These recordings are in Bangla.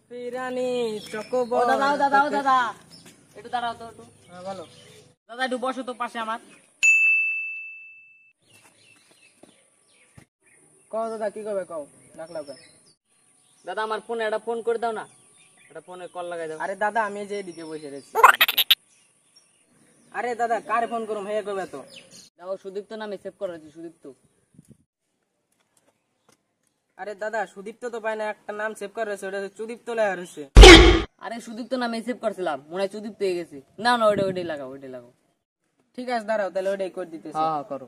ফিরানি চকোবর দাদা একটু দাঁড়াও তো একটু। হ্যাঁ বলো দাদা একটু বসো তো পাশে আমার। কও দাদা কি করবে কও ডাকলাও কে? দাদা আমার ফোনে একটা ফোন করে দাও না, একটা ফোনে কল লাগাই দাও। আরে দাদা আমি যে এদিকে বসে রয়েছি। আরে দাদা কার ফোন করুম হেয়ে করবে তো? দাও সুদীপ্ত নামে সেভ করা আছে, সুদীপ্ত। আরে দাদা সুদীপ্ত তো পাই না, একটা নাম সেভ করা রয়েছে, ওটা চুদীপ্ত লেখা রয়েছে। আরে সুদীপ্ত নামে সেভ করছিলাম, মনে হয় সুদীপ্ত হয়ে গেছে। না না ওইটাই লাগাও, ওইটাই লাগাও। ঠিক আছে দাঁড়াও তাহলে ওইটাই করে দিতেছি। হ্যাঁ করো।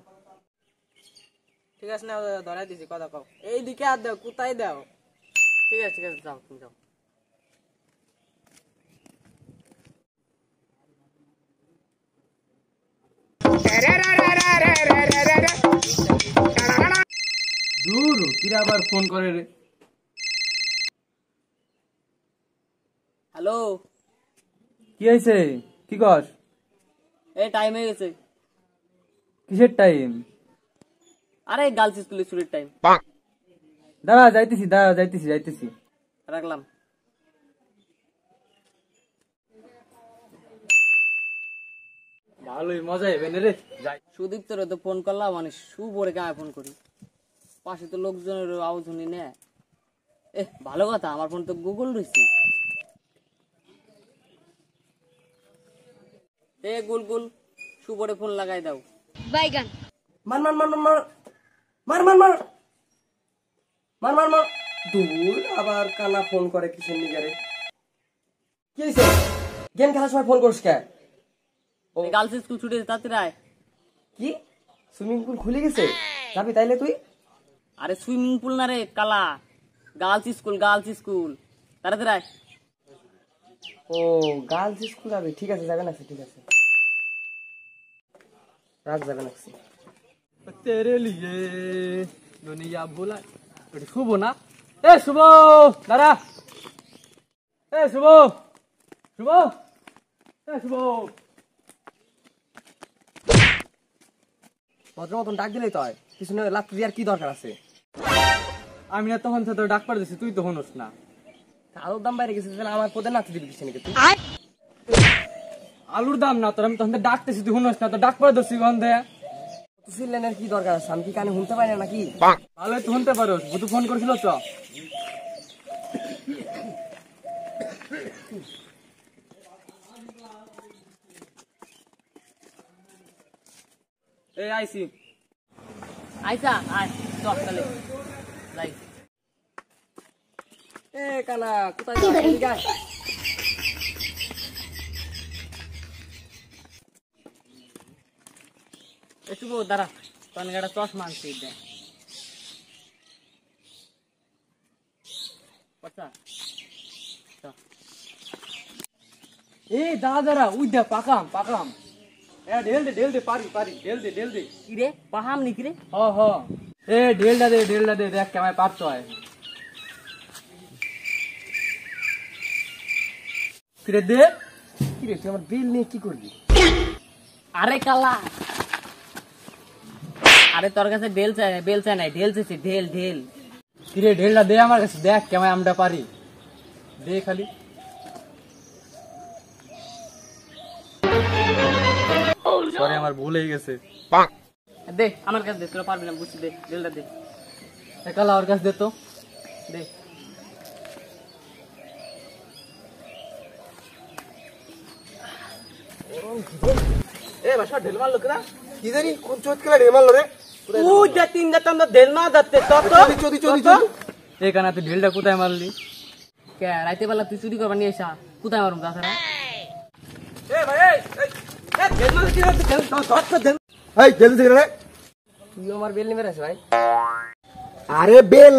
ঠিক আছে না ধরাই দিছি, কথা কও। এইদিকে আর দাও, কোথায় দাও? ঠিক আছে যাও তুমি যাও। দূর কিরা আবার ফোন করে রে। হ্যালো, কি হয়েছে? কি কর? এই টাইম হয়ে গেছে। কিসের টাইম? আরে গার্লস স্কুলের ছুটির টাইম। দাঁড়া যাইতেছি। রাখলাম। ভালোই মজা হবে রে। যাই। সুদীপ্তর তো ফোন করলাম, মানে সুপরে গায়ে ফোন করি, পাশে তো লোকজনের আওয়াজ শুনি না। ভালো কথা, আমার ফোন তো গুগল রয়েছে। গুলগুল সুপরে ফোন লাগাই দাও। বাইগান মার মার মার মার মার মার মার মার মার মার। দূর আবার কানা ফোন করে কিসের নিগারে? কি হয়েছে? গেম খেলার সময় ফোন করিস কে? গার্লস স্কুল ছুটি তাড়াতাড়ি আয়। কি সুইমিং পুল খুলে গেছে? যাবি তাইলে তুই? আরে সুইমিং পুল না রে কালা, গার্লস স্কুল তাড়াতাড়ি আয়। ও গার্লস স্কুল যাবে, ঠিক আছে যাবেন আছে, ঠিক আছে রাত যাবেন আছে। তেরে লিয়ে দুনিয়া ভুলা। ওটা শুভ না? শুভ দাঁড়া। শুভ শুভ শুভ। ভদ্র মতন ডাক দিলেই তো হয়, পিছনে লাত্তি দেওয়ার কি দরকার আছে? আমি না তখন তো ডাক পার দিছি, তুই তো হনস না। আলুর দাম বাইরে গেছে, আমার পদে নাতি দিবি পিছনে তুই? আলুর দাম না তোর, আমি তখন ডাকতেছি তুই হনস না, তো ডাক পার দিছি গন্ধে। সিলেনের কি দরকার আছে? আমি কি কানে শুনতে পাই না নাকি? ভালো তুই শুনতে পারো, বুধু ফোন করেছিল চ। আইসি আইসা আয় চল তাহলে যাই। কানা কোথায় যাও? এদিকে আয়। একটু দাঁড়া, তখন একটা চশমা আনছি দেখ। দাদা উই দে পাকাম। ঢেল দে পারি ঢেল দে। কি রে পাহাম নাকি রে? হ ঢেলটা দে দেখ কেমন পারতো হয়। ফিরে দে। কি রে তুই আমার বিল নিয়ে কি করবি? আরে কালা, আরে তোর কাছে বেল চাই নাই, ঢেল চাইছি, ঢেল। ফিরে ঢেলটা দে আমার কাছে, দেখ কেমন আমরা পারি। দে খালি। সরি আমার ভুল হয়ে গেছে। দে আমার কাছে দে, তোরা পারবি না বুঝছি, দে ঢেলটা দে। কালা ওর কাছে দে তো। দে ঢেল মারলো কেনা? কি জানি কোন চোট খেলা ঢেল মারলো রে? এখানে তুই ঢেলটা কোথায় মারলি? কে রাইতে বেলা তুই চুরি করবা নিয়ে এসা, কোথায় মারুম তাছাড়া? তুই আমার বেল নিবে রে ভাই? আরে বেল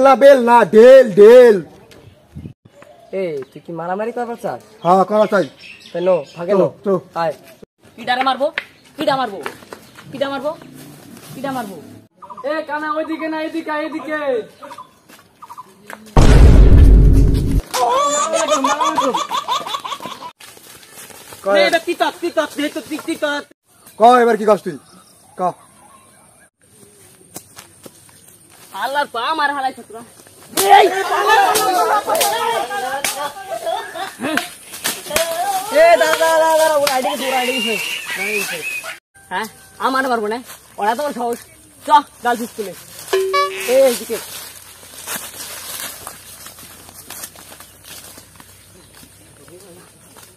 না ঢেল। তুই কি মারামারি করবার চাস? হ্যাঁ করা চাই। তাই নো ফাঁকে নো তো আয়। পিটারে মারবো, পিটা মারবো। কানা ওইদিকে না এদিকে। ক এবার কি কাজ তুই ক? আল্লাহর পা আমার হালাই তোরা হ্যাঁ আমার পারবো না ওরা তো সহজ চ গার্লস স্কুলে এইদিকে